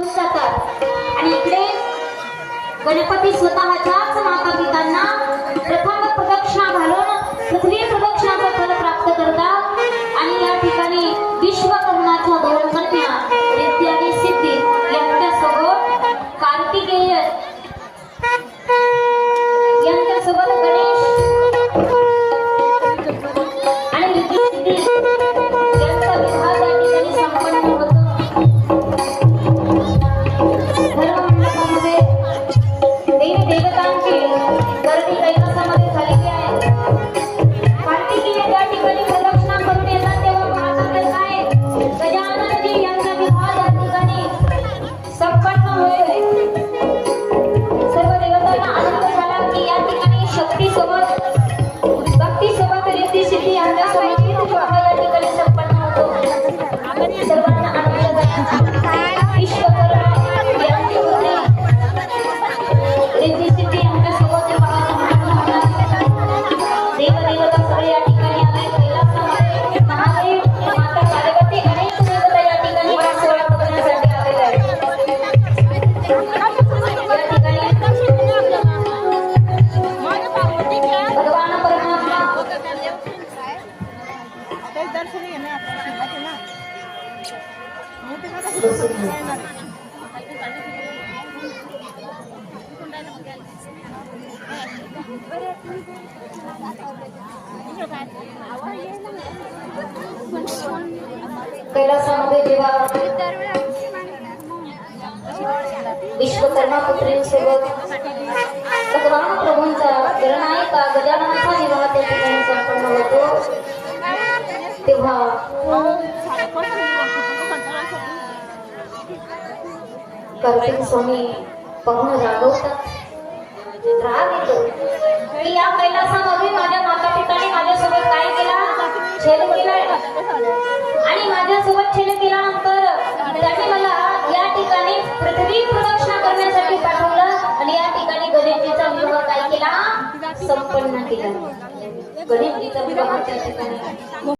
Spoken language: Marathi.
जातात आणि इकडे गणपती स्वतःच्याच माता पितांना प्रथम प्रदक्षिणा घालून पृथ्वी प्रदक्षिणाचं फल प्राप्त करतात आणि या ठिकाणी विश्वकर्माच्या दोन कन्या रिद्धी आणि सिद्धी यांच्यासोबत कार्तिकेय यांच्यासोबत गणेश आणि रिद्धी सिद्धी यांचा विवाह या ठिकाणी संपन्न होतो. देवी देवतांची गर्दी कैलासामध्ये झालेली आहे. कार्तिकेय त्या ठिकाणी प्रदक्षिणा करून येतात तेव्हा पाहतात तर काय गजाननजी यांचा विवाह या ठिकाणी संपन्न होतोय. सर्व देवतांना आनंद झाला की या ठिकाणी शक्तीसोबत भक्तीसोबत रिद्धी सिद्धी यांच्यासोबत विवाह या ठिकाणी संपन्न होतो. सर्वांना आनंद झाला. विश्वकर्मा यांची होते रिद्धी सिद्धी यांच्यासोबत देवदेवता सगळे या ठिकाणी आले. कैलासामध्ये महादेव माता पार्वती अनेक देवता या ठिकाणी सोहळा बघण्यासाठी आलेले आहेत. या ठिकाणी भगवान परमात्मा कैलासामध्ये जेव्हा विश्वकर्मा पुत्रींसोबत भगवान प्रभूंचा गणनायका गजाननाचा विवाह त्या ठिकाणी संपन्न होतो तेव्हा कार्तिक स्वामी पाहून रागवतात. राग येतो की या कैलासामध्ये माझ्या माता पिताने माझ्यासोबत काय केला, छेद केलाय आणि माझ्यासोबत छेद केल्यानंतर त्यांनी मला या ठिकाणी पृथ्वी प्रदक्षिणा करण्यासाठी पाठवलं आणि या ठिकाणी गणेशजीचा विवाह काय केला, संपन्न केला. गणेशजीचा विवाह त्या ठिकाणी